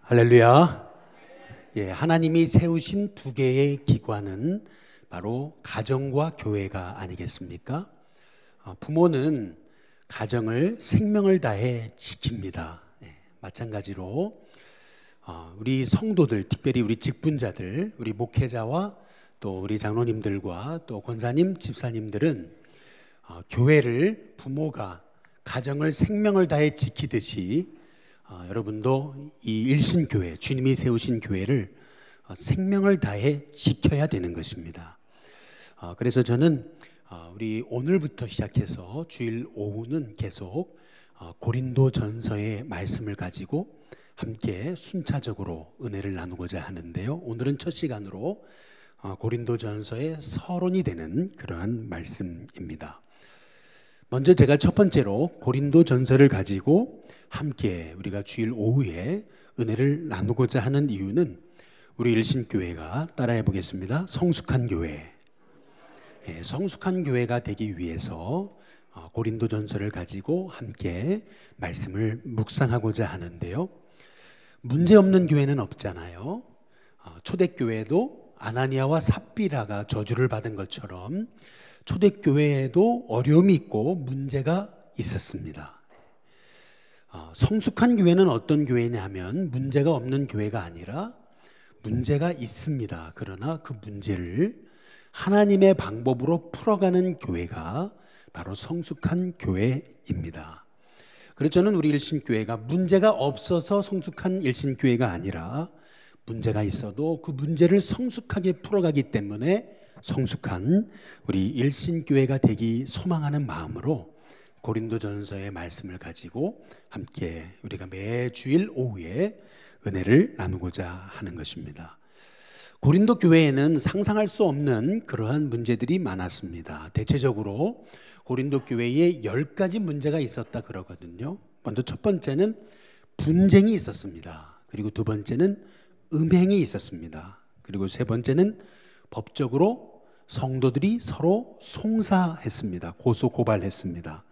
할렐루야. 예, 하나님이 세우신 두 개의 기관은 바로 가정과 교회가 아니겠습니까? 부모는 가정을 생명을 다해 지킵니다. 마찬가지로 우리 성도들, 특별히 우리 직분자들, 우리 목회자와 또 우리 장로님들과 또 권사님, 집사님들은 교회를 부모가 가정을 생명을 다해 지키듯이 여러분도 이 일신교회, 주님이 세우신 교회를 생명을 다해 지켜야 되는 것입니다. 그래서 저는 우리 오늘부터 시작해서 주일 오후는 계속 고린도전서의 말씀을 가지고 함께 순차적으로 은혜를 나누고자 하는데요. 오늘은 첫 시간으로 고린도전서의 서론이 되는 그러한 말씀입니다. 먼저 제가 첫 번째로 고린도전서를 가지고 함께 우리가 주일 오후에 은혜를 나누고자 하는 이유는 우리 일신교회가 따라해 보겠습니다. 성숙한 교회. 성숙한 교회가 되기 위해서 고린도전서를 가지고 함께 말씀을 묵상하고자 하는데요. 문제없는 교회는 없잖아요. 초대교회도 아나니아와 삽비라가 저주를 받은 것처럼 초대교회에도 어려움이 있고 문제가 있었습니다. 성숙한 교회는 어떤 교회냐 하면 문제가 없는 교회가 아니라 문제가 있습니다. 그러나 그 문제를 하나님의 방법으로 풀어가는 교회가 바로 성숙한 교회입니다. 그래서 저는 우리 일신교회가 문제가 없어서 성숙한 일신교회가 아니라 문제가 있어도 그 문제를 성숙하게 풀어가기 때문에 성숙한 우리 일신교회가 되기 소망하는 마음으로 고린도전서의 말씀을 가지고 함께 우리가 매주일 오후에 은혜를 나누고자 하는 것입니다. 고린도 교회에는 상상할 수 없는 그러한 문제들이 많았습니다. 대체적으로 고린도 교회에 10가지 문제가 있었다 그러거든요. 먼저 첫 번째는 분쟁이 있었습니다. 그리고 두 번째는 음행이 있었습니다. 그리고 세 번째는 법적으로 성도들이 서로 송사했습니다. 고소고발했습니다.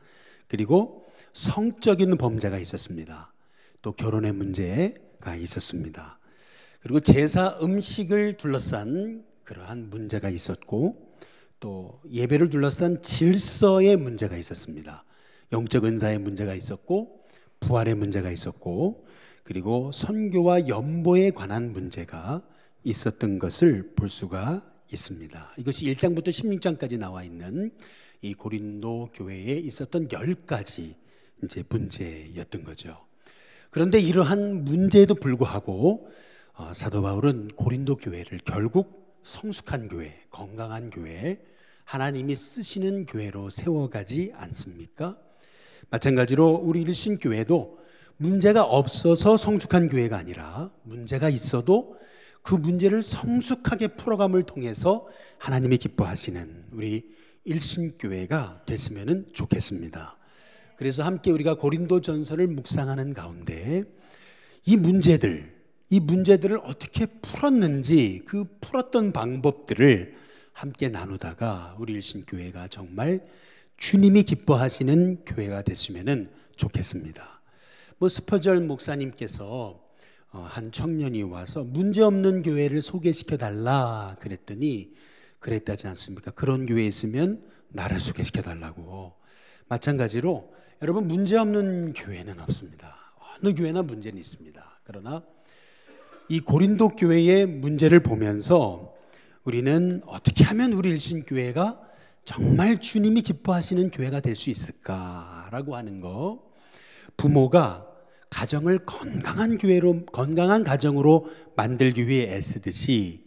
그리고 성적인 범죄가 있었습니다. 또 결혼의 문제가 있었습니다. 그리고 제사 음식을 둘러싼 그러한 문제가 있었고 또 예배를 둘러싼 질서의 문제가 있었습니다. 영적 은사의 문제가 있었고 부활의 문제가 있었고 그리고 선교와 연보에 관한 문제가 있었던 것을 볼 수가 있습니다. 이것이 1장부터 16장까지 나와 있는 이 고린도 교회에 있었던 10가지 이제 문제였던 거죠. 그런데 이러한 문제에도 불구하고 사도 바울은 고린도 교회를 결국 성숙한 교회, 건강한 교회, 하나님이 쓰시는 교회로 세워가지 않습니까? 마찬가지로 우리 일신교회도 문제가 없어서 성숙한 교회가 아니라 문제가 있어도 그 문제를 성숙하게 풀어감을 통해서 하나님이 기뻐하시는 우리 일신교회가 됐으면 좋겠습니다. 그래서 함께 우리가 고린도전서를 묵상하는 가운데 이 문제들을 어떻게 풀었는지 그 풀었던 방법들을 함께 나누다가 우리 일신교회가 정말 주님이 기뻐하시는 교회가 됐으면 좋겠습니다. 스퍼절 목사님께서 한 청년이 와서 문제없는 교회를 소개시켜 달라 그랬더니 그랬다지 않습니까? 그런 교회에 있으면 나를 소개시켜 달라고. 마찬가지로 여러분 문제없는 교회는 없습니다. 어느 교회나 문제는 있습니다. 그러나 이 고린도 교회의 문제를 보면서 우리는 어떻게 하면 우리 일신교회가 정말 주님이 기뻐하시는 교회가 될 수 있을까라고 하는 거. 부모가 가정을 건강한 교회로, 건강한 가정으로 만들기 위해 애쓰듯이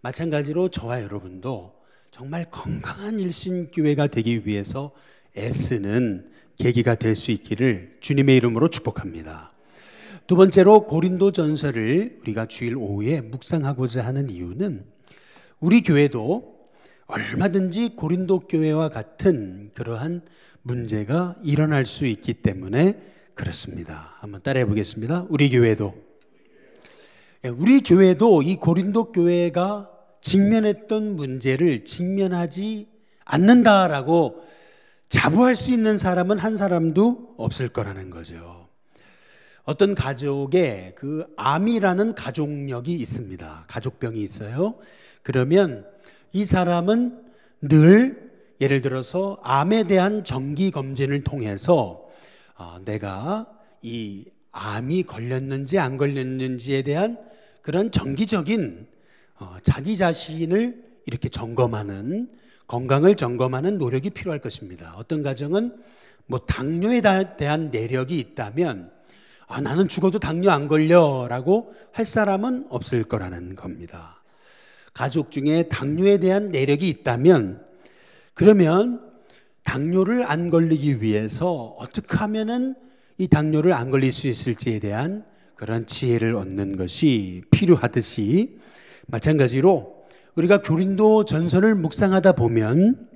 마찬가지로 저와 여러분도 정말 건강한 일신교회가 되기 위해서 애쓰는 계기가 될 수 있기를 주님의 이름으로 축복합니다. 두 번째로 고린도전서를 우리가 주일 오후에 묵상하고자 하는 이유는 우리 교회도 얼마든지 고린도 교회와 같은 그러한 문제가 일어날 수 있기 때문에 그렇습니다. 한번 따라해 보겠습니다. 우리 교회도 이 고린도 교회가 직면했던 문제를 직면하지 않는다라고 자부할 수 있는 사람은 한 사람도 없을 거라는 거죠. 어떤 가족에 그 암이라는 가족력이 있습니다. 가족병이 있어요. 그러면 이 사람은 늘 예를 들어서 암에 대한 정기 검진을 통해서 내가 이 암이 걸렸는지 안 걸렸는지에 대한 그런 정기적인 자기 자신을 이렇게 점검하는, 건강을 점검하는 노력이 필요할 것입니다. 어떤 가정은 뭐 당뇨에 대한 내력이 있다면 나는 죽어도 당뇨 안 걸려라고 할 사람은 없을 거라는 겁니다. 가족 중에 당뇨에 대한 내력이 있다면 그러면 당뇨를 안 걸리기 위해서 어떻게 하면은 이 당뇨를 안 걸릴 수 있을지에 대한 그런 지혜를 얻는 것이 필요하듯이, 마찬가지로 우리가 고린도 전서를 묵상하다 보면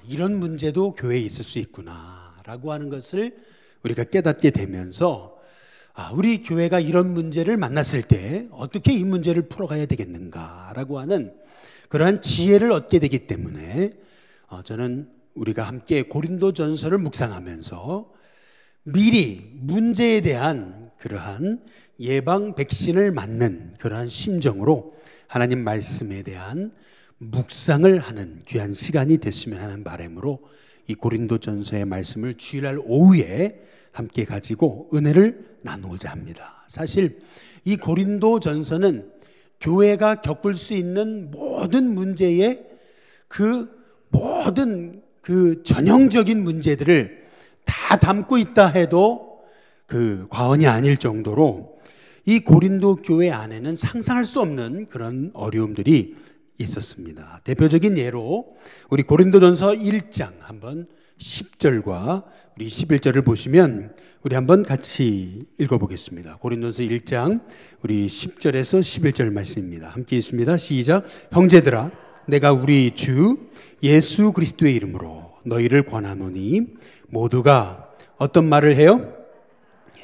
이런 문제도 교회에 있을 수 있구나 라고 하는 것을 우리가 깨닫게 되면서 우리 교회가 이런 문제를 만났을 때 어떻게 이 문제를 풀어가야 되겠는가라고 하는 그러한 지혜를 얻게 되기 때문에 저는 우리가 함께 고린도 전서를 묵상하면서 미리 문제에 대한 그러한 예방 백신을 맞는 그러한 심정으로 하나님 말씀에 대한 묵상을 하는 귀한 시간이 됐으면 하는 바람으로 이 고린도 전서의 말씀을 주일날 오후에 함께 가지고 은혜를 나누고자 합니다. 사실 이 고린도 전서는 교회가 겪을 수 있는 모든 문제의 모든 전형적인 문제들을 다 담고 있다 해도 과언이 아닐 정도로 이 고린도 교회 안에는 상상할 수 없는 그런 어려움들이 있었습니다. 대표적인 예로 우리 고린도전서 1장 한번 10절과 우리 11절을 보시면 우리 한번 같이 읽어보겠습니다. 고린도전서 1장 우리 10절에서 11절 말씀입니다. 함께 있습니다. 시작. 형제들아, 내가 우리 주 예수 그리스도의 이름으로 너희를 권하노니 모두가 어떤 말을 해요?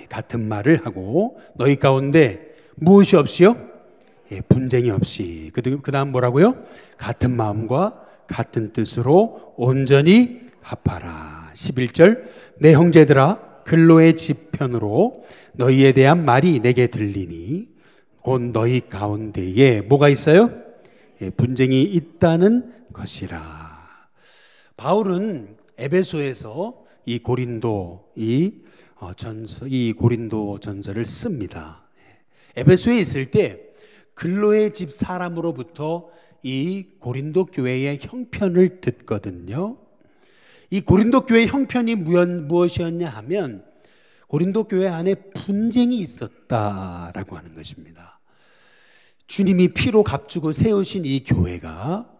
같은 말을 하고 너희 가운데 무엇이 없이요? 분쟁이 없이. 그 다음 뭐라고요? 같은 마음과 같은 뜻으로 온전히 합하라. 11절. 내 형제들아, 근로의 지편으로 너희에 대한 말이 내게 들리니 곧 너희 가운데에 뭐가 있어요? 분쟁이 있다는 것이라. 바울은 에베소에서 이 고린도 전서를 씁니다. 에베소에 있을 때 근로의 집 사람으로부터 이 고린도 교회의 형편을 듣거든요. 이 고린도 교회의 형편이 무엇이었냐 하면 고린도 교회 안에 분쟁이 있었다라고 하는 것입니다. 주님이 피로 값주고 세우신 이 교회가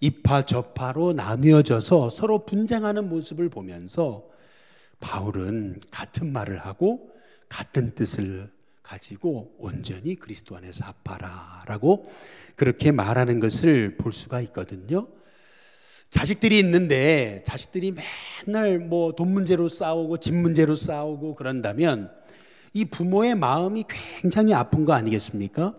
이파 저파로 나뉘어져서 서로 분쟁하는 모습을 보면서 바울은 같은 말을 하고 같은 뜻을 가지고 온전히 그리스도 안에서 합하라 라고 그렇게 말하는 것을 볼 수가 있거든요. 자식들이 있는데 자식들이 맨날 뭐 돈 문제로 싸우고 집 문제로 싸우고 그런다면 이 부모의 마음이 굉장히 아픈 거 아니겠습니까?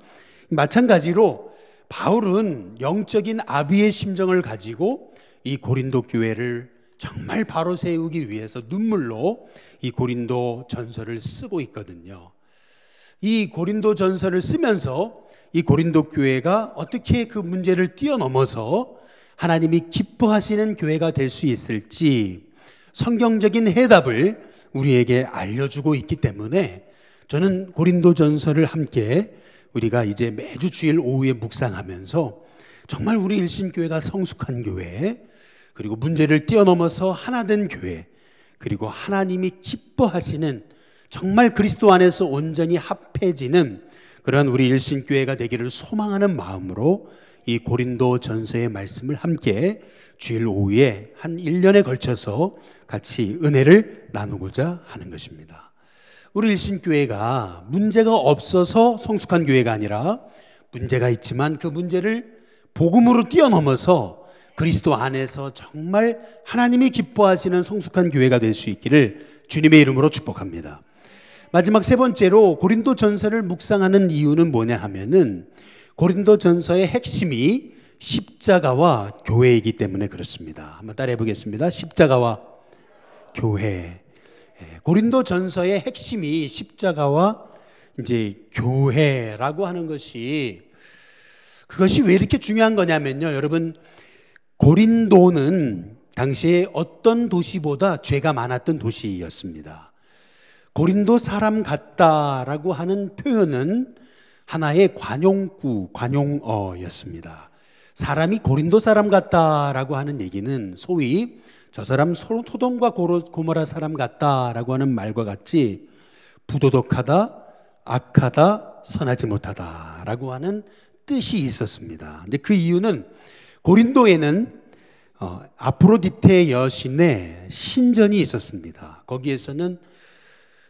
마찬가지로 바울은 영적인 아비의 심정을 가지고 이 고린도 교회를 정말 바로 세우기 위해서 눈물로 이 고린도 전서를 쓰고 있거든요. 이 고린도 전서를 쓰면서 이 고린도 교회가 어떻게 그 문제를 뛰어넘어서 하나님이 기뻐하시는 교회가 될 수 있을지 성경적인 해답을 우리에게 알려주고 있기 때문에 저는 고린도 전서를 함께 우리가 이제 매주 주일 오후에 묵상하면서 정말 우리 일신교회가 성숙한 교회, 그리고 문제를 뛰어넘어서 하나된 교회, 그리고 하나님이 기뻐하시는 정말 그리스도 안에서 온전히 합해지는 그런 우리 일신교회가 되기를 소망하는 마음으로 이 고린도 전서의 말씀을 함께 주일 오후에 한 1년에 걸쳐서 같이 은혜를 나누고자 하는 것입니다. 우리 일신교회가 문제가 없어서 성숙한 교회가 아니라 문제가 있지만 그 문제를 복음으로 뛰어넘어서 그리스도 안에서 정말 하나님이 기뻐하시는 성숙한 교회가 될 수 있기를 주님의 이름으로 축복합니다. 마지막 세 번째로 고린도 전서를 묵상하는 이유는 뭐냐 하면은 고린도 전서의 핵심이 십자가와 교회이기 때문에 그렇습니다. 한번 따라해 보겠습니다. 십자가와 교회. 고린도 전서의 핵심이 십자가와 이제 교회라고 하는 것이, 그것이 왜 이렇게 중요한 거냐면요. 여러분, 고린도는 당시에 어떤 도시보다 죄가 많았던 도시였습니다. 고린도 사람 같다라고 하는 표현은 하나의 관용구, 관용어였습니다. 사람이 고린도 사람 같다라고 하는 얘기는 소위 저 사람 소돔과 고모라 사람 같다라고 하는 말과 같이 부도덕하다, 악하다, 선하지 못하다라고 하는 뜻이 있었습니다. 근데 그 이유는 고린도에는 아프로디테 여신의 신전이 있었습니다. 거기에서는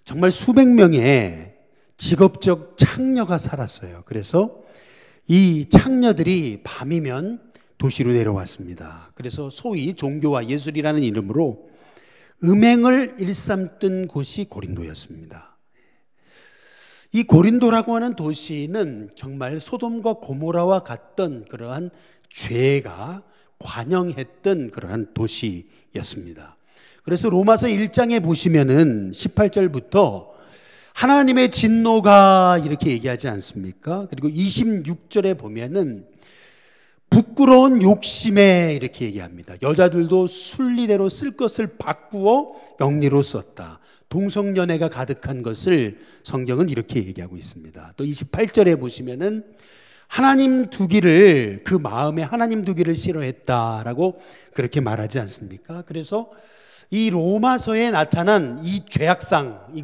정말 수백 명의 직업적 창녀가 살았어요. 그래서 이 창녀들이 밤이면 도시로 내려왔습니다. 그래서 소위 종교와 예술이라는 이름으로 음행을 일삼던 곳이 고린도였습니다. 이 고린도라고 하는 도시는 정말 소돔과 고모라와 같던 그러한 죄가 관영했던 그러한 도시였습니다. 그래서 로마서 1장에 보시면은 18절부터 하나님의 진노가 이렇게 얘기하지 않습니까? 그리고 26절에 보면은 부끄러운 욕심에 이렇게 얘기합니다. 여자들도 순리대로 쓸 것을 바꾸어 영리로 썼다. 동성연애가 가득한 것을 성경은 이렇게 얘기하고 있습니다. 또 28절에 보시면은 하나님 두기를, 그 마음에 하나님 두기를 싫어했다라고 그렇게 말하지 않습니까? 그래서 이 로마서에 나타난 이 죄악상,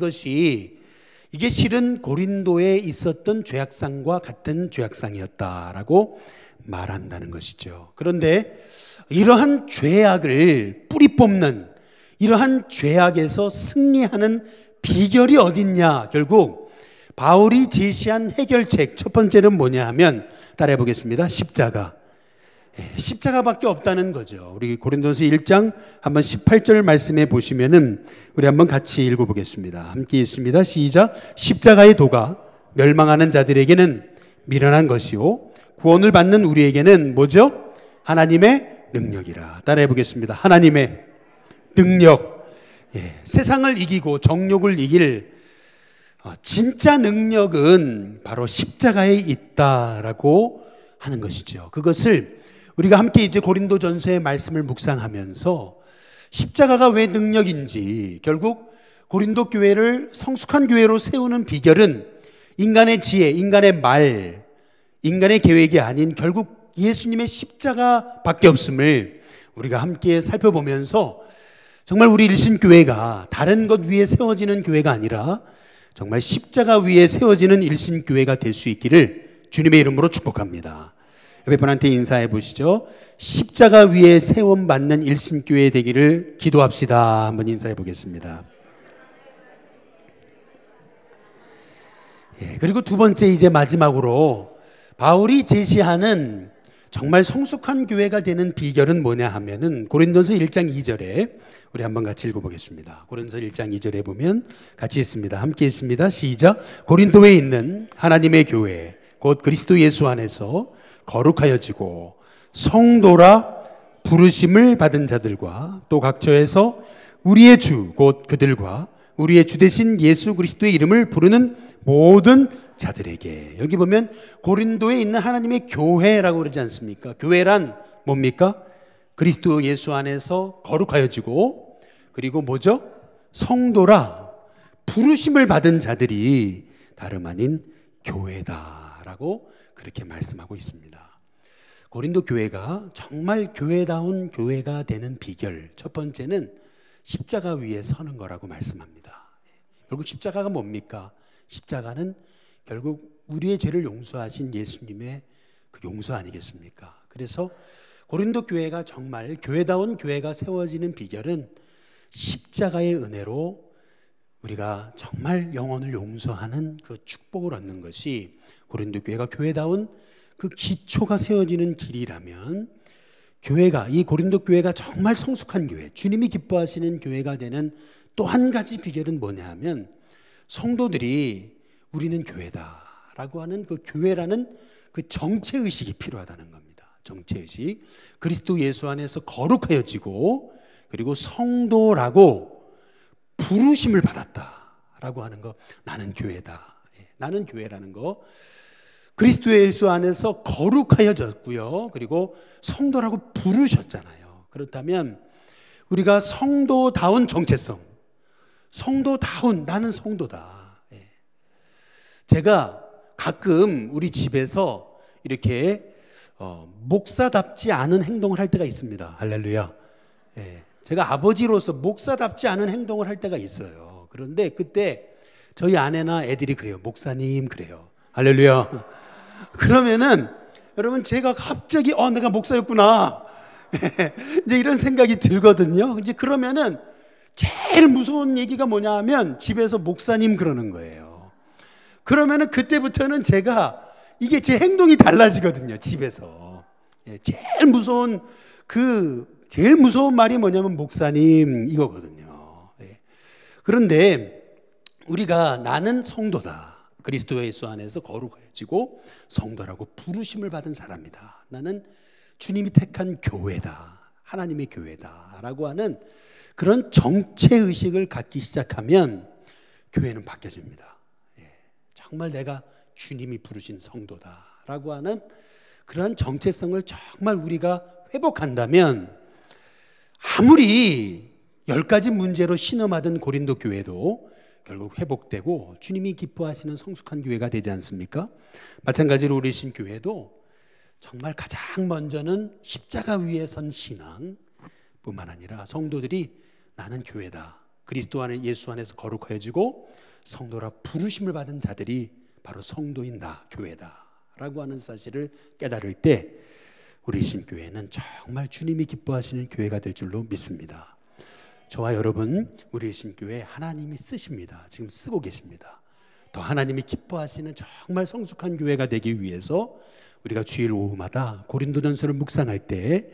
이게 실은 고린도에 있었던 죄악상과 같은 죄악상이었다라고 말한다는 것이죠. 그런데 이러한 죄악을 뿌리 뽑는, 이러한 죄악에서 승리하는 비결이 어딨냐? 결국 바울이 제시한 해결책 첫 번째는 뭐냐 하면, 따라해 보겠습니다. 십자가. 십자가밖에 없다는 거죠. 우리 고린도서 1장 한번 18절 말씀해 보시면은 우리 한번 같이 읽어보겠습니다. 함께 읽습니다. 시작. 십자가의 도가 멸망하는 자들에게는 미련한 것이요 구원을 받는 우리에게는 뭐죠? 하나님의 능력이라. 따라해 보겠습니다. 하나님의 능력. 세상을 이기고 정욕을 이길 진짜 능력은 바로 십자가에 있다라고 하는 것이죠. 그것을 우리가 함께 이제 고린도전서의 말씀을 묵상하면서 십자가가 왜 능력인지, 결국 고린도 교회를 성숙한 교회로 세우는 비결은 인간의 지혜, 인간의 말, 인간의 계획이 아닌 결국 예수님의 십자가밖에 없음을 우리가 함께 살펴보면서 정말 우리 일신교회가 다른 것 위에 세워지는 교회가 아니라 정말 십자가 위에 세워지는 일신교회가 될 수 있기를 주님의 이름으로 축복합니다. 옆에 분한테 인사해 보시죠. 십자가 위에 세움받는 일신교회 되기를 기도합시다. 한번 인사해 보겠습니다. 그리고 두 번째, 이제 마지막으로 바울이 제시하는 정말 성숙한 교회가 되는 비결은 뭐냐 하면은 고린도서 1장 2절에 우리 한번 같이 읽어보겠습니다. 고린도서 1장 2절에 보면 같이 읽습니다. 함께 읽습니다. 시작. 고린도에 있는 하나님의 교회 곧 그리스도 예수 안에서 거룩하여지고 성도라 부르심을 받은 자들과 또 각처에서 우리의 주 곧 그들과 우리의 주 되신 예수 그리스도의 이름을 부르는 모든 자들에게. 여기 보면 고린도에 있는 하나님의 교회라고 그러지 않습니까? 교회란 뭡니까? 그리스도 예수 안에서 거룩하여지고, 그리고 뭐죠? 성도라 부르심을 받은 자들이 다름 아닌 교회다라고 그렇게 말씀하고 있습니다. 고린도 교회가 정말 교회다운 교회가 되는 비결, 첫 번째는 십자가 위에 서는 거라고 말씀합니다. 결국 십자가가 뭡니까? 십자가는 결국 우리의 죄를 용서하신 예수님의 그 용서 아니겠습니까? 그래서 고린도 교회가 정말 교회다운 교회가 세워지는 비결은 십자가의 은혜로 우리가 정말 영혼을 용서하는 그 축복을 얻는 것이 고린도 교회가 교회다운 그 기초가 세워지는 길이라면, 교회가, 이 고린도 교회가 정말 성숙한 교회, 주님이 기뻐하시는 교회가 되는 또 한 가지 비결은 뭐냐 하면, 성도들이 우리는 교회다라고 하는 그 교회라는 그 정체의식이 필요하다는 겁니다. 정체의식. 그리스도 예수 안에서 거룩하여지고, 그리고 성도라고 부르심을 받았다라고 하는 거, 나는 교회다. 나는 교회라는 거, 그리스도 예수 안에서 거룩하여졌고요. 그리고 성도라고 부르셨잖아요. 그렇다면 우리가 성도다운 정체성, 성도다운 나는 성도다. 제가 가끔 우리 집에서 이렇게 목사답지 않은 행동을 할 때가 있습니다. 할렐루야. 제가 아버지로서 목사답지 않은 행동을 할 때가 있어요. 그런데 그때 저희 아내나 애들이 그래요. 목사님 그래요. 할렐루야. 그러면은 여러분 제가 갑자기 내가 목사였구나. 이제 이런 생각이 들거든요. 이제 그러면은 제일 무서운 얘기가 뭐냐 하면 집에서 목사님 그러는 거예요. 그러면은 그때부터는 제가 이게 제 행동이 달라지거든요. 집에서. 제일 무서운 말이 뭐냐면 목사님 이거거든요. 그런데 우리가 나는 성도다. 그리스도 예수 안에서 거룩해지고 성도라고 부르심을 받은 사람이다. 나는 주님이 택한 교회다. 하나님의 교회다. 라고 하는 그런 정체의식을 갖기 시작하면 교회는 바뀌어집니다. 정말 내가 주님이 부르신 성도다. 라고 하는 그런 정체성을 정말 우리가 회복한다면 아무리 10가지 문제로 신음하던 고린도 교회도 결국 회복되고 주님이 기뻐하시는 성숙한 교회가 되지 않습니까? 마찬가지로 우리 신교회도 정말 가장 먼저는 십자가 위에 선 신앙 뿐만 아니라 성도들이 나는 교회다. 그리스도 안에 예수 안에서 거룩해지고 성도라 부르심을 받은 자들이 바로 성도인 나, 교회다 라고 하는 사실을 깨달을 때 우리 신교회는 정말 주님이 기뻐하시는 교회가 될 줄로 믿습니다. 저와 여러분, 우리 신교회 하나님이 쓰십니다. 지금 쓰고 계십니다. 더 하나님이 기뻐하시는 정말 성숙한 교회가 되기 위해서 우리가 주일 오후마다 고린도전서를 묵상할 때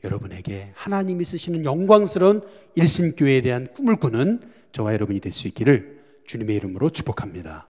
여러분에게 하나님이 쓰시는 영광스러운 일신교회에 대한 꿈을 꾸는 저와 여러분이 될 수 있기를 주님의 이름으로 축복합니다.